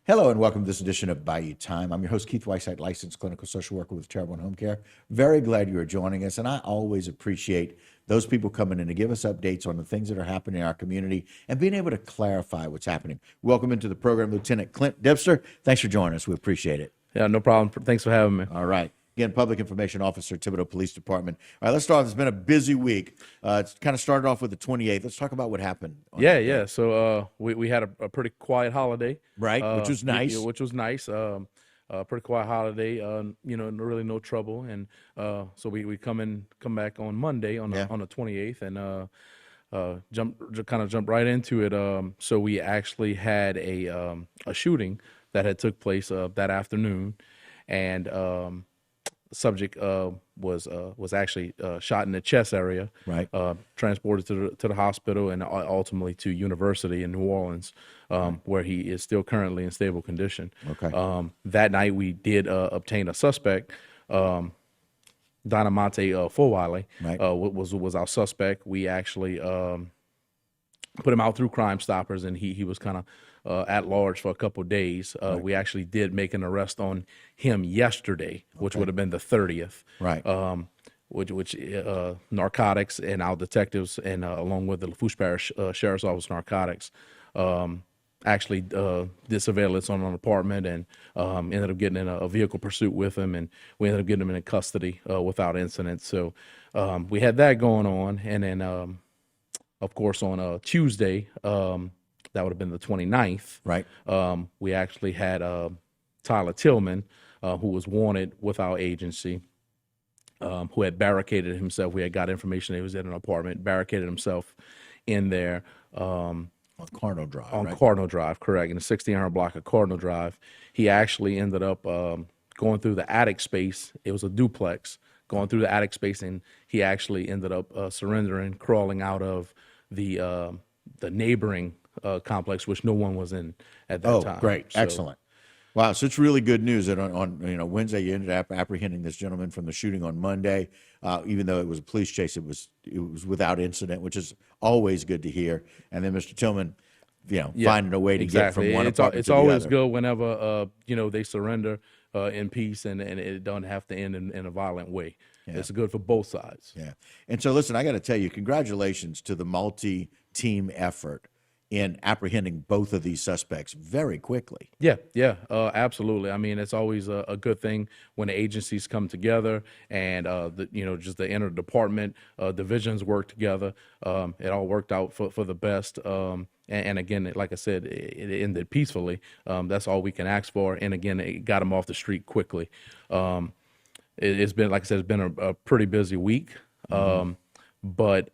Hello and welcome to this edition of Bayou Time. I'm your host, Keith Whiteside, licensed clinical social worker with Terrible Home Care. Very glad you are joining us, and I always appreciate those people coming in to give us updates on the things that are happening in our community and being able to clarify what's happening. Welcome into the program, Lieutenant Clint Dempster. Thanks for joining us. We appreciate it. Yeah, no problem. Thanks for having me. All right. Again, Public Information Officer, Thibodeau Police Department. All right, let's start. It's been a busy week. It's kind of started off with the 28th. Let's talk about what happened on that day. Yeah. So we had a pretty quiet holiday, Right, which was nice. Which was nice. Pretty quiet holiday. Really no trouble. And so we come back on Monday on the 28th and jump right into it. So we actually had a shooting that had took place that afternoon, and subject was actually shot in the chest area, right? Transported to the hospital and ultimately to University in New Orleans, where he is still currently in stable condition. Okay. That night we did obtain a suspect. Dynamante Fulwiley Right. was our suspect. We actually put him out through Crime Stoppers, and he was kind of at large for a couple of days. Right. We actually did make an arrest on him yesterday, which would have been the 30th. Right. Which narcotics and our detectives, and along with the Lafourche Parish Sheriff's Office narcotics, actually did surveillance on an apartment and ended up getting in a vehicle pursuit with him, and we ended up getting him in custody without incident. So we had that going on, and then of course on Tuesday, that would have been the 29th. Right. We actually had Tyler Tillman, who was wanted with our agency, who had barricaded himself. We had got information that he was in an apartment, barricaded himself in there. On Cardinal Drive. On right? Cardinal Drive, correct, in the 1600 block of Cardinal Drive. He actually ended up going through the attic space. It was a duplex, going through the attic space, and he actually ended up surrendering, crawling out of the neighboring complex, which no one was in at that time. Oh, great. So, Excellent. Wow. So it's really good news that on Wednesday, you ended up apprehending this gentleman from the shooting on Monday. Even though it was a police chase, it was without incident, which is always good to hear. And then Mr. Tillman, finding a way to get from one apartment it's to the always other. good whenever they surrender in peace, and it doesn't have to end in a violent way. Yeah. It's good for both sides. Yeah. And so, listen, I got to tell you, congratulations to the multi-team effort in apprehending both of these suspects very quickly. Yeah, absolutely. I mean, it's always a good thing when the agencies come together and just the inter-department divisions work together. It all worked out for the best. And again, like I said, it ended peacefully. That's all we can ask for. And again, it got them off the street quickly. It's been, like I said, it's been a pretty busy week. Mm-hmm. But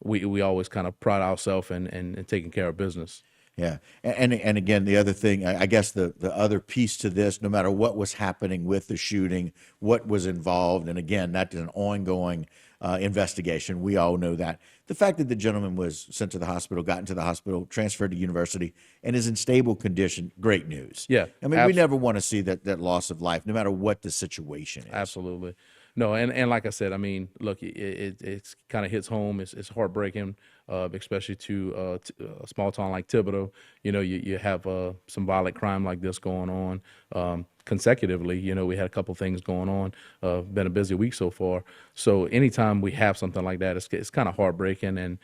we always kind of pride ourselves in taking care of business. Yeah. And again, the other thing, I guess the other piece to this, no matter what was happening with the shooting, what was involved, and again, that is an ongoing investigation. We all know that. The fact that the gentleman was sent to the hospital, got into the hospital, transferred to University, and is in stable condition, great news. Yeah. I mean, we never want to see that loss of life, no matter what the situation is. Absolutely. No, and like I said, I mean, look, it's kind of hits home. It's heartbreaking, especially to a small town like Thibodeau. You have some violent crime like this going on consecutively. We had a couple things going on. Been a busy week so far. So anytime we have something like that, it's kind of heartbreaking. And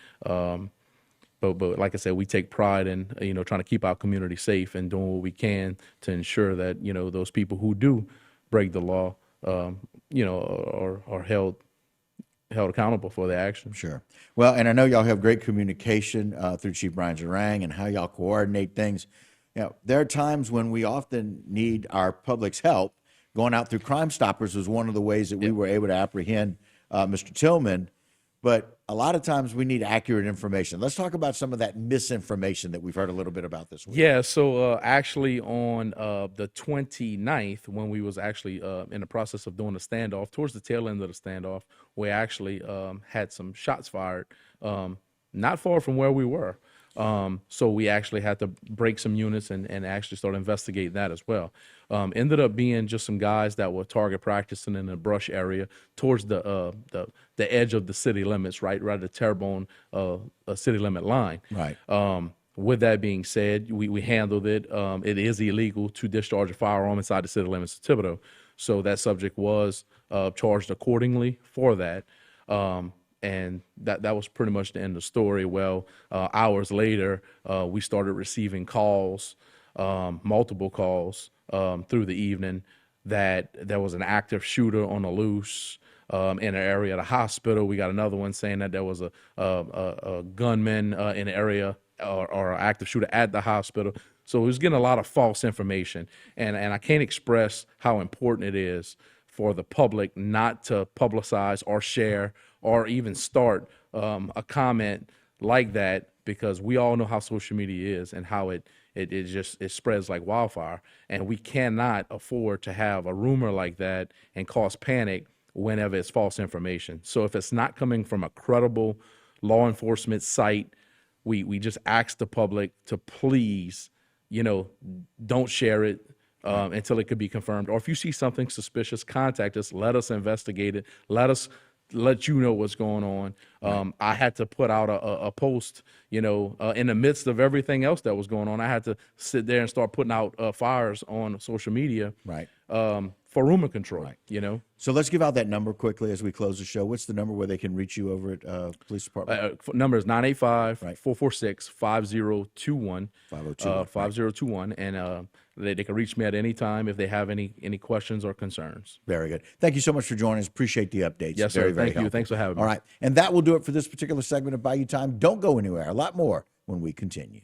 but like I said, we take pride in trying to keep our community safe and doing what we can to ensure that those people who do break the law, are held accountable for their actions. Sure. Well, and I know y'all have great communication through Chief Brian Zarang and how y'all coordinate things. There are times when we often need our public's help. Going out through Crime Stoppers was one of the ways that we were able to apprehend Mr. Tillman. But a lot of times we need accurate information. Let's talk about some of that misinformation that we've heard a little bit about this week. Yeah, so actually on the 29th, when we was actually in the process of doing the standoff, towards the tail end of the standoff, we actually had some shots fired not far from where we were. So we actually had to break some units and actually start investigating that as well. Ended up being just some guys that were target practicing in the brush area towards the edge of the city limits, right at the Terrebonne city limit line. Right. With that being said, we handled it. It is illegal to discharge a firearm inside the city limits of Thibodeau. So that subject was charged accordingly for that. And that was pretty much the end of the story. Well, hours later, we started receiving calls, multiple calls through the evening that there was an active shooter on the loose in an area of the hospital. We got another one saying that there was a gunman in the area or an active shooter at the hospital. So it was getting a lot of false information. And I can't express how important it is for the public not to publicize or share or even start a comment like that, because we all know how social media is and how it spreads like wildfire. And we cannot afford to have a rumor like that and cause panic whenever it's false information. So if it's not coming from a credible law enforcement site, we just ask the public to please, don't share it until it could be confirmed. Or if you see something suspicious, contact us. Let us investigate it. Let you know what's going on. I had to put out a post, in the midst of everything else that was going on. I had to sit there and start putting out fires on social media, Right. For rumor control. Right. So let's give out that number quickly as we close the show. What's the number where they can reach you over at police department? Number is 985 Right. 446 5021. 5021. 5021. And they can reach me at any time if they have any questions or concerns. Very good. Thank you so much for joining us. Appreciate the updates. Yes, sir. Very, very Thank you. helpful. Thanks for having me. All right. And that will do it for this particular segment of Bayou Time. Don't go anywhere. A lot more when we continue.